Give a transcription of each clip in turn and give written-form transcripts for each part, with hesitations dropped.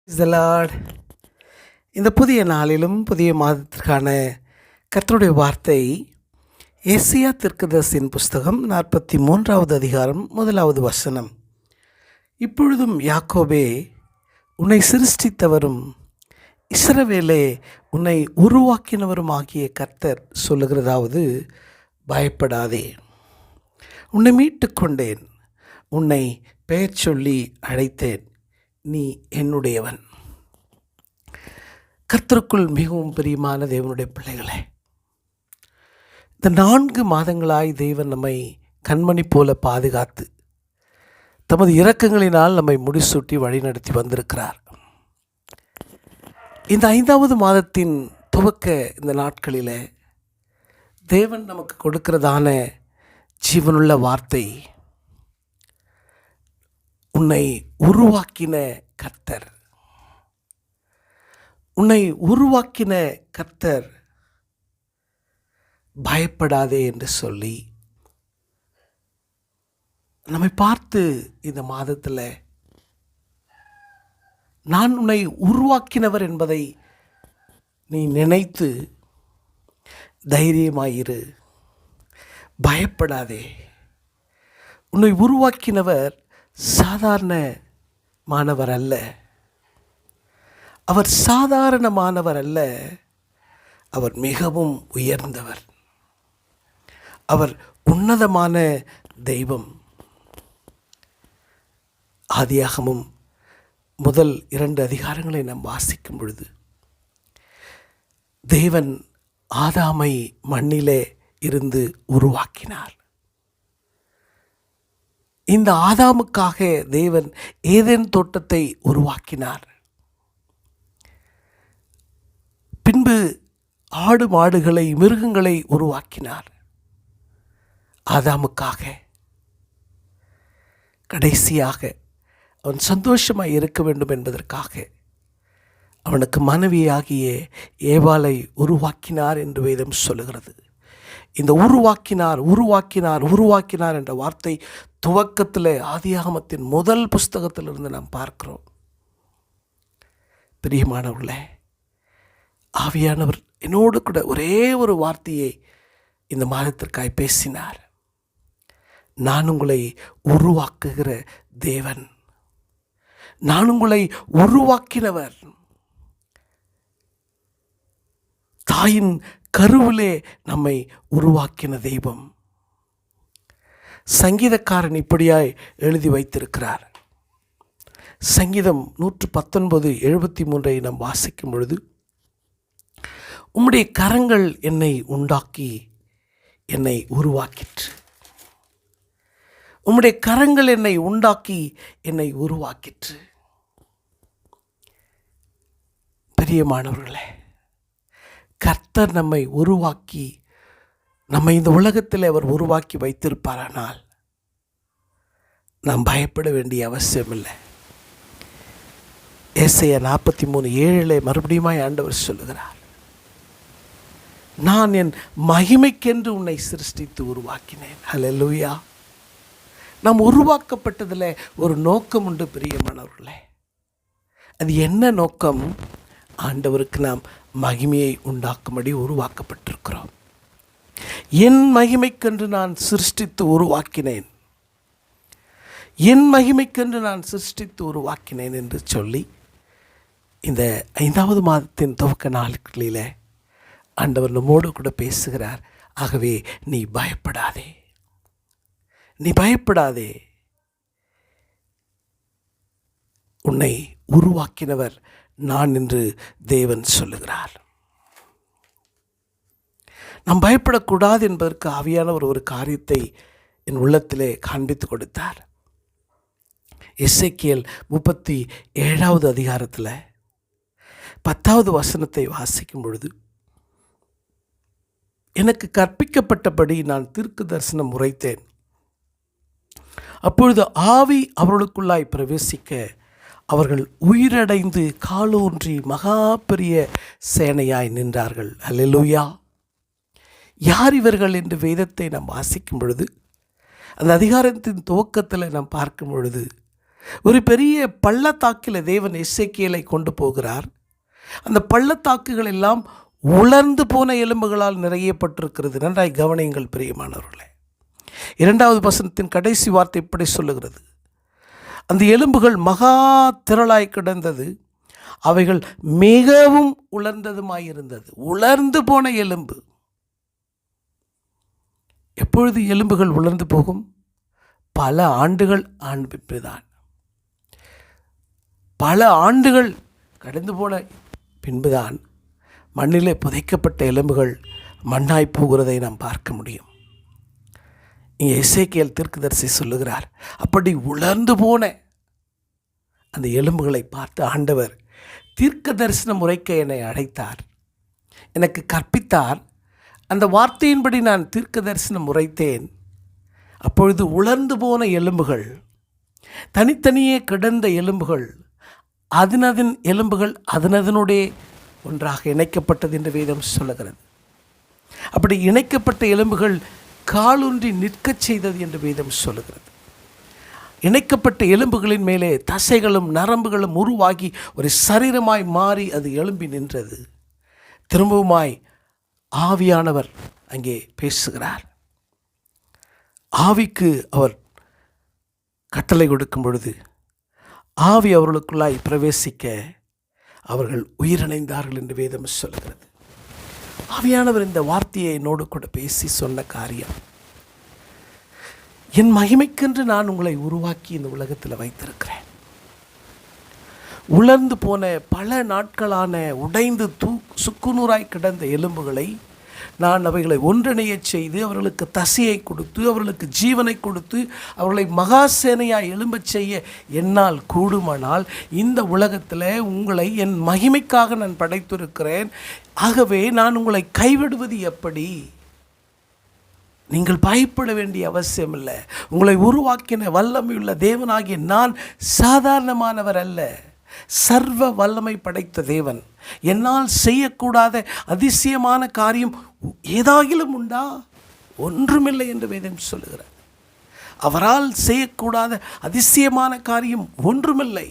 Praise the Lord. இந்த புதிய நாளிலும் புதிய மாதத்திற்கான கர்த்தருடைய வார்த்தை ஏசியா தீர்க்கதரிசியின் புஸ்தகம் 43வது அதிகாரம் 1வது வசனம். இப்பொழுதும் யாக்கோபே, உன்னை சிருஷ்டித்தவரும் இஸ்ரவேலே உன்னை உருவாக்கினவரும் ஆகிய கர்த்தர் சொல்லுகிறதாவது, பயப்படாதே, உன்னை மீட்டு கொண்டேன், உன்னை பெயர் சொல்லி அழைத்தேன், நீ என்னுடையவன். கர்த்தருக்குள் மிகவும் பிரியமான தேவனுடைய பிள்ளைகளே, இந்த 4 மாதங்களாய் தேவன் நம்மை கண்மணி போல பாதுகாத்து தமது இரக்கங்களினால் நம்மை முடிசூட்டி வழிநடத்தி வந்திருக்கிறார். இந்த 5வது மாதத்தின் துவக்க இந்த நாட்களில் தேவன் நமக்கு கொடுக்கிறதான ஜீவனுள்ள வார்த்தை, உன்னை உருவாக்கின கர்த்தர், உன்னை உருவாக்கின கர்த்தர், பயப்படாதே என்று சொல்லி நம்மை பார்த்து இந்த மாதத்தில் நான் உன்னை உருவாக்கினவர் என்பதை நீ நினைத்து தைரியமாயிரு, பயப்படாதே. உன்னை உருவாக்கினவர் சாதாரணமானவர் அல்ல, அவர் சாதாரணமானவர் அல்ல, அவர் மிகவும் உயர்ந்தவர், அவர் உன்னதமான தெய்வம். ஆதியாகமும் முதல் 2 அதிகாரங்களை நாம் வாசிக்கும் பொழுது தேவன் ஆதாமை மண்ணிலே இருந்து உருவாக்கினார். இந்த ஆதாமுக்காக தேவன் ஏதேன் தோட்டத்தை உருவாக்கினார். பின்பு ஆடு மாடுகளை மிருகங்களை உருவாக்கினார் ஆதாமுக்காக. கடைசியாக அவன் சந்தோஷமாய் இருக்க வேண்டும் என்பதற்காக அவனுக்கு மனைவியாகிய ஏவாளை உருவாக்கினார் என்று வேதம் சொல்லுகிறது. இந்த உருவாக்கினார் உருவாக்கினார் உருவாக்கினார் என்ற வார்த்தை துவக்கத்தில் ஆதியாகமத்தின் முதல் புஸ்தகத்திலிருந்து நாம் பார்க்கிறோம். பிரியமானவர்களே, ஆவியானவர் என்னோடு கூட ஒரே ஒரு வார்த்தையை இந்த மாதத்திற்காய் பேசினார். நான் உங்களை உருவாக்குகிற தேவன், நான் உங்களை உருவாக்கினவர். தாயின் கருவிலே நம்மை உருவாக்கின தெய்வம். சங்கீதக்காரன் இப்படியாய் எழுதி வைத்திருக்கிறார். சங்கீதம் 119:73 நாம் வாசிக்கும் பொழுது, உம்முடைய கரங்கள் என்னை உண்டாக்கி என்னை உருவாக்கிற்று, உம்முடைய கரங்கள் என்னை உண்டாக்கி என்னை உருவாக்கிற்று. பிரியமானவர்களே, கர்த்தர் நம்மை உருவாக்கி நம்மை இந்த உலகத்தில் அவர் உருவாக்கி வைத்திருப்பாரானால் நாம் பயப்பட வேண்டிய அவசியம் இல்லை. ஏசாயா 43:7 மறுபடியும் ஆண்டவர் சொல்லுகிறார், நான் என் மகிமைக்கென்று உன்னை சிருஷ்டித்து உருவாக்கினேன். ஹல்லேலூயா. நாம் உருவாக்கப்பட்டதில் ஒரு நோக்கம் உண்டு பிரியமானவர்களே. அது என்ன நோக்கம்? ஆண்டவருக்கு நாம் மகிமையை உண்டாக்கும்படி உருவாக்கப்பட்டிருக்கிறோம். என் மகிமைக்கென்று நான் சிருஷ்டித்து உருவாக்கினேன், என் மகிமைக்கென்று நான் சிருஷ்டித்து உருவாக்கினேன் என்று சொல்லி இந்த 5வது மாதத்தின் துவக்க நாட்களில் ஆண்டவர் நம்மோடு கூட பேசுகிறார். ஆகவே நீ பயப்படாதே, நீ பயப்படாதே, உன்னை உருவாக்கினவர் நான் என்று தேவன் சொல்லுகிறார். நாம் பயப்படக்கூடாது என்பதற்கு ஆவியானவர் ஒரு காரியத்தை என் உள்ளத்திலே காண்பித்து கொடுத்தார். எசேக்கியேல் 37வது அதிகாரத்தில் 10வது வசனத்தை வாசிக்கும் பொழுது, எனக்கு கற்பிக்கப்பட்டபடி நான் தீர்க்க தரிசனம் உரைத்தேன், அப்பொழுது ஆவி அவர்களுக்குள்ளாய் பிரவேசிக்க அவர்கள் உயிரடைந்து காலூன்றி மகா பெரிய சேனையாய் நின்றார்கள். அல்லேலூயா. யார் இவர்கள் என்று வேதத்தை நாம் வாசிக்கும் பொழுது, அந்த அதிகாரத்தின் துவக்கத்தில் நாம் பார்க்கும் பொழுது ஒரு பெரிய பள்ளத்தாக்கில் தேவன் எசேக்கியேலை கொண்டு போகிறார். அந்த பள்ளத்தாக்குகள் எல்லாம் உலர்ந்து போன எலும்புகளால் நிறையப்பட்டிருக்கிறது. நன்றாய் கவனியுங்கள் பிரியமானவர்களே. 2வது வசனத்தின் கடைசி வார்த்தை இப்படி சொல்லுகிறது, அந்த எலும்புகள் மகா திரளாய் கிடந்தது, அவைகள் மிகவும் உலர்ந்ததுமாயிருந்தது. உலர்ந்து போன எலும்பு. எப்பொழுது எலும்புகள் உலர்ந்து போகும்? பல ஆண்டுகள் பின்புதான். பல ஆண்டுகள் கடந்து போன பின்புதான் மண்ணிலே புதைக்கப்பட்ட எலும்புகள் மண்ணாய் போகிறதை நாம் பார்க்க முடியும். இங்கே எசேக்கியேல் தீர்க்கதரிசி சொல்லுகிறார், அப்படி உலர்ந்து போன அந்த எலும்புகளை பார்த்து ஆண்டவர் தீர்க்க தரிசனம் உரைக்க என்னை அழைத்தார், எனக்கு கற்பித்தார். அந்த வார்த்தையின்படி நான் தீர்க்க தரிசனம் உரைத்தேன். அப்பொழுது உலர்ந்து போன எலும்புகள், தனித்தனியே கிடந்த எலும்புகள், அதனதின் எலும்புகள் அதனதனுடைய ஒன்றாக இணைக்கப்பட்டது என்று வேதம் சொல்லுகிறது. அப்படி இணைக்கப்பட்ட எலும்புகள் காலூன்றி நிற்கச் செய்தது என்று வேதம் சொல்லுகிறது. இணைக்கப்பட்ட எலும்புகளின் மேலே தசைகளும் நரம்புகளும் உருவாகி ஒரு சரீரமாய் மாறி அது எழும்பி நின்றது. திரும்பவுமாய் ஆவியானவர் அங்கே பேசுகிறார். ஆவிக்கு அவர் கட்டளை கொடுக்கும் பொழுது ஆவி அவர்களுக்குள்ளாய் பிரவேசிக்க அவர்கள் உயிரிணைந்தார்கள் என்று வேதம் சொல்கிறது. ஆவியானவர் இந்த வார்த்தையை என்னோடு கூட பேசி சொன்ன காரியம், என் மகிமைக்கென்று நான் உங்களை உருவாக்கி இந்த உலகத்தில் வைத்திருக்கிறேன். உலர்ந்து போன பல நாட்களான உடைந்து சுக்குநூறாய் கிடந்த எலும்புகளை நான் அவைகளை ஒன்றிணைய செய்து அவர்களுக்கு தசையை கொடுத்து அவர்களுக்கு ஜீவனை கொடுத்து அவர்களை மகாசேனையாய் எழும்பச் செய்ய என்னால் கூடுமானால் இந்த உலகத்தில் உங்களை என் மகிமைக்காக நான் படைத்திருக்கிறேன். ஆகவே நான் உங்களை கைவிடுவது எப்படி? நீங்கள் பயப்பட வேண்டிய அவசியம் இல்லை. உங்களை உருவாக்கின வல்லமையுள்ள தேவனாகிய நான் சாதாரணமானவர் அல்ல, சர்வ வல்லமை படைத்த தேவன். என்னால் செய்யக்கூடாத அதிசயமான காரியம் ஏதாகிலும் உண்டா? ஒன்றுமில்லை என்று வேதம் சொல்லுகிறார். அவரால் செய்யக்கூடாத அதிசயமான காரியம் ஒன்றுமில்லை.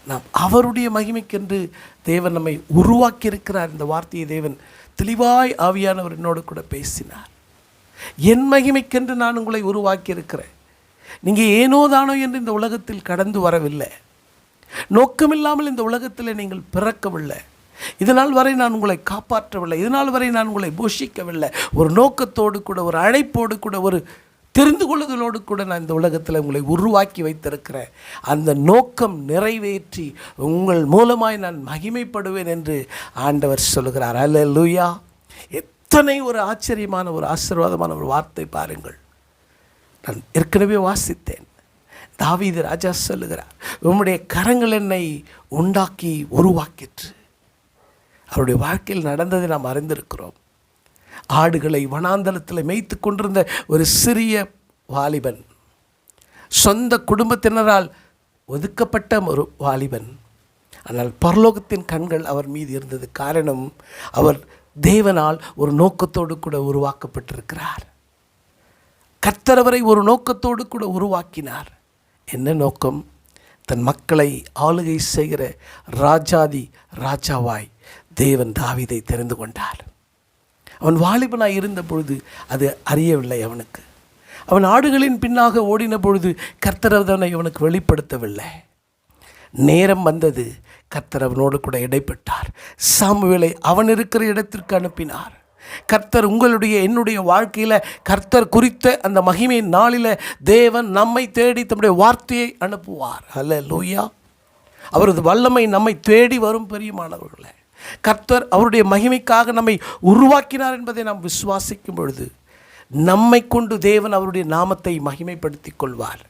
நாம் அவருடைய மகிமைக்கென்று தேவன் நம்மை உருவாக்கி இருக்கிறார். இந்த வார்த்தையை தேவன் தெளிவாய் ஆவியானவர் என்னோடு கூட பேசினார். என் மகிமைக்கென்று நான் உங்களை உருவாக்கி இருக்கிறேன். நீங்கள் ஏனோ தானோ என்று இந்த உலகத்தில் கடந்து வரவில்லை. நோக்கமில்லாமல் இந்த உலகத்தில் நீங்கள் பிறக்கவில்லை. இதனால் வரை நான் உங்களை காப்பாற்றவில்லை. இதனால் வரை நான் உங்களை போஷிக்கவில்லை. ஒரு நோக்கத்தோடு கூட, ஒரு அழைப்போடு கூட, ஒரு தெரிந்து கொள்ளுதலோடு கூட நான் இந்த உலகத்தில் உங்களை உருவாக்கி வைத்திருக்கிறேன். அந்த நோக்கம் நிறைவேற்றி உங்கள் மூலமாய் நான் மகிமைப்படுவேன் என்று ஆண்டவர் சொல்கிறார். அல்லேலூயா! எத்தனை ஒரு ஆச்சரியமான ஒரு ஆசீர்வாதமான ஒரு வார்த்தை பாருங்கள். நான் ஏற்கனவே வாசித்தேன். தாவீது ராஜா சொல்லுகிறார், உம்முடைய கரங்கள் என்னை உண்டாக்கி உருவாக்கிற்று. அவருடைய வாழ்க்கையில் நடந்ததை நாம் அறிந்திருக்கிறோம். ஆடுகளை வனாந்தரத்தில் மேய்த்து கொண்டிருந்த ஒரு சிறிய வாலிபன், சொந்த குடும்பத்தினரால் ஒதுக்கப்பட்ட ஒரு வாலிபன். ஆனால் பரலோகத்தின் கண்கள் அவர் மீது இருந்தது. காரணம், அவர் தேவனால் ஒரு நோக்கத்தோடு கூட உருவாக்கப்பட்டிருக்கிறார். கர்த்தர் அவரை ஒரு நோக்கத்தோடு கூட உருவாக்கினார். என்ன நோக்கம்? தன் மக்களை ஆளுகை செய்கிற ராஜாதி ராஜாவாய் தேவன் தாவீதை தெரிந்து கொண்டார். அவன் வாலிபனாய் இருந்த பொழுது அது அறியவில்லை அவனுக்கு. அவன் ஆடுகளின் பின்னாக ஓடின பொழுது கர்த்தர் அதனை அவனுக்கு வெளிப்படுத்தவில்லை. நேரம் வந்தது, கர்த்தர் அவனோடு கூட இடைப்பட்டார். சாமுவேலை அவன் இருக்கிற இடத்திற்கு அனுப்பினார். கர்த்தர் உங்களுடைய என்னுடைய வாழ்க்கையில் கர்த்தர் குறித்த அந்த மகிமையின் நாளில் தேவன் நம்மை தேடி தம்முடைய வார்த்தையை அனுப்புவார். அல்லேலூயா! அவரது வல்லமை நம்மை தேடி வரும். பிரியமானவர்களே, கர்த்தர் அவருடைய மகிமைக்காக நம்மை உருவாக்கினார் என்பதை நாம் விசுவாசிக்கும் பொழுது நம்மை கொண்டு தேவன் அவருடைய நாமத்தை மகிமைப்படுத்தி கொள்வார்.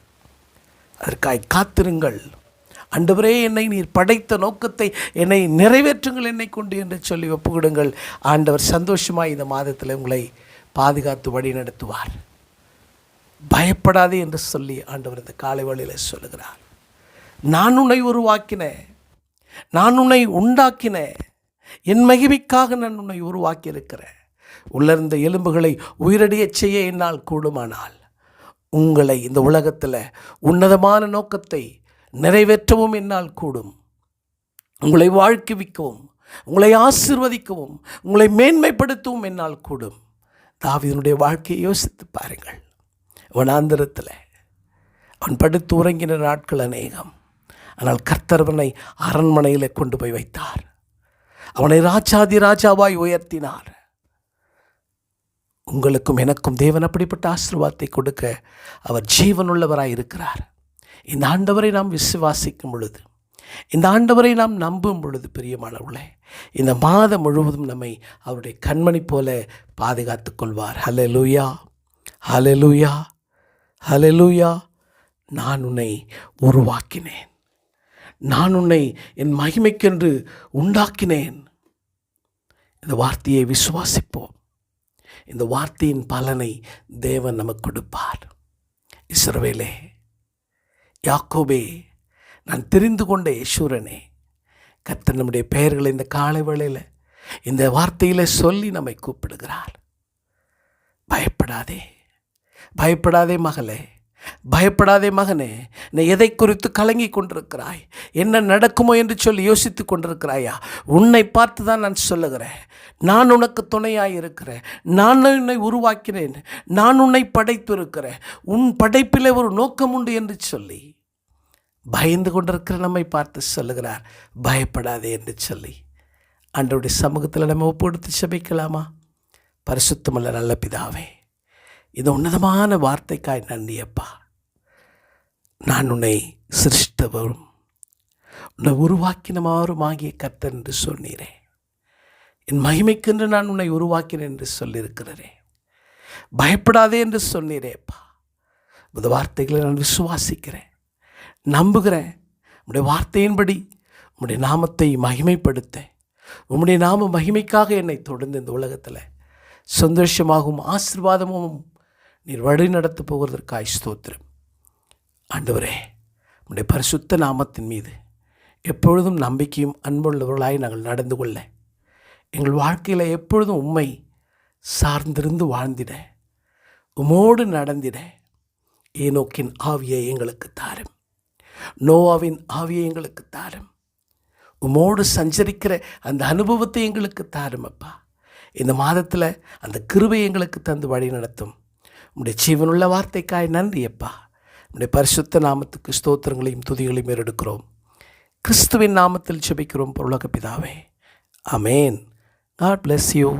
அதற்காய் காத்திருங்கள். ஆண்டவரே, என்னை நீர் படைத்த நோக்கத்தை என்னை நிறைவேற்றுங்கள் என்னை கொண்டு என்று சொல்லி ஒப்புக்கொடுங்கள். ஆண்டவர் சந்தோஷமாக இந்த மாதத்தில் உங்களை பாதுகாத்து வழி நடத்துவார். பயப்படாதே என்று சொல்லி ஆண்டவர் இந்த காலை வேளையில் சொல்லுகிறார். நான் உன்னை உருவாக்கினேன், நான் உன்னை உண்டாக்கினேன், என் மகிமைக்காக நான் உன்னை உருவாக்கி இருக்கிறேன். உலர்ந்த எலும்புகளை உயிரடைய செய்ய என்னால் கூடுமானால் உங்களை இந்த உலகத்தில் உன்னதமான நோக்கத்தை நிறைவேற்றவும் என்னால் கூடும். உங்களை வாழ்க்கைவிக்கவும், உங்களை ஆசீர்வதிக்கவும், உங்களை மேன்மைப்படுத்தவும் என்னால் கூடும். தாவீதுனுடைய வாழ்க்கையை யோசித்து பாருங்கள். வனாந்திரத்தில் அவன் படுத்து உறங்கின நாட்கள் அநேகம். ஆனால் கர்த்தர் அவனை அரண்மனையில் கொண்டு போய் வைத்தார். அவனை ராஜாதி ராஜாவாய் உயர்த்தினார். உங்களுக்கும் எனக்கும் தேவன் அப்படிப்பட்ட ஆசீர்வாதத்தை கொடுக்க அவர் ஜீவனுள்ளவராய் இருக்கிறார். இந்த ஆண்டவரை நாம் விசுவாசிக்கும் பொழுது, இந்த ஆண்டவரை நாம் நம்பும் பொழுது, பிரியமானவர்களே, இந்த மாதம் முழுவதும் நம்மை அவருடைய கண்மணி போல பாதுகாத்து கொள்வார். ஹல்லேலூயா, ஹல்லேலூயா, ஹல்லேலூயா. நான் உன்னை உருவாக்கினேன், நான் உன்னை என் மகிமைக்கென்று உண்டாக்கினேன். இந்த வார்த்தையை விசுவாசிப்போம். இந்த வார்த்தையின் பலனை தேவன் நமக்கு கொடுப்பார். இஸ்ரவேலே, யாக்கோபே, நான் தெரிந்து கொண்ட யேசூரனே, கர்த்தர் நம்முடைய பெயர்களை இந்த காலை வேளையில் இந்த வார்த்தையில் சொல்லி நம்மை கூப்பிடுகிறார். பயப்படாதே, பயப்படாதே மகளே, பயப்படாதே மகனே. நீ எதை குறித்து கலங்கி கொண்டிருக்கிறாய்? என்ன நடக்குமோ என்று சொல்லி யோசித்து கொண்டிருக்கிறாயா? உன்னை பார்த்து தான் நான் சொல்லுகிறேன். நான் உனக்கு துணையாக இருக்கிறேன். நான் உன்னை உருவாக்கினேன். நான் உன்னை படைத்து இருக்கிறேன். உன் படைப்பிலே ஒரு நோக்கம் உண்டு என்று சொல்லி பயந்து கொண்டிருக்கிற நம்மை பார்த்து சொல்லுகிறார், பயப்படாதே என்று சொல்லி. ஆண்டவருடைய சமூகத்தில் நம்ம ஒப்புடுத்து செபிக்கலாமா? பரிசுத்தமுள்ள நல்ல பிதாவே, இந்த உன்னதமான வார்த்தைக்காய் நன்றியப்பா. நான் உன்னை சிருஷ்டவரும் உன்னை உருவாக்கினமாறும் ஆகிய கர்த்தர் என்று சொன்னீரே. என் மகிமைக்கென்று நான் உன்னை உருவாக்கினேன் என்று சொல்லியிருக்கிறேன். பயப்படாதே என்று சொன்னீரேப்பா. இந்த வார்த்தைகளை நான் விசுவாசிக்கிறேன், நம்புகிறேன். உம்முடைய வார்த்தையின்படி உம்முடைய நாமத்தை மகிமைப்படுத்த, உம்முடைய நாம மகிமைக்காக என்னை தொடர்ந்து இந்த உலகத்தில் சந்தோஷமாகவும் ஆசீர்வாதமும் நீர் வழி நடத்த போகிறதற்காய் ஸ்தோத்திரம். ஆண்டவரே, உம்முடைய பரிசுத்த நாமத்தின் மீது எப்பொழுதும் நம்பிக்கையும் அன்புள்ளவர்களாய் நாங்கள் நடந்து கொள்ள, எங்கள் வாழ்க்கையில் எப்பொழுதும் உம்மை சார்ந்திருந்து வாழ்ந்திட, உமோடு நடந்திட ஏனோக்கின் ஆவியை எங்களுக்கு தாரும், நோவாவின் ஆவியை எங்களுக்கு தாரும். உமோடு சஞ்சரிக்கிற அந்த அனுபவத்தை எங்களுக்கு தாரும் அப்பா. இந்த மாதத்தில் அந்த கிருபை எங்களுக்கு தந்து வழி நடத்தும். உம்முடைய ஜீவனுள்ள வார்த்தைக்காய் நன்றி அப்பா. உம்முடைய பரிசுத்த நாமத்துக்கு ஸ்தோத்திரங்களையும் துதிகளையும் ஏறெடுக்கிறோம். கிறிஸ்துவின் நாமத்தில் ஜெபிக்கிறோம் பரலோக பிதாவே. ஆமென். God bless you.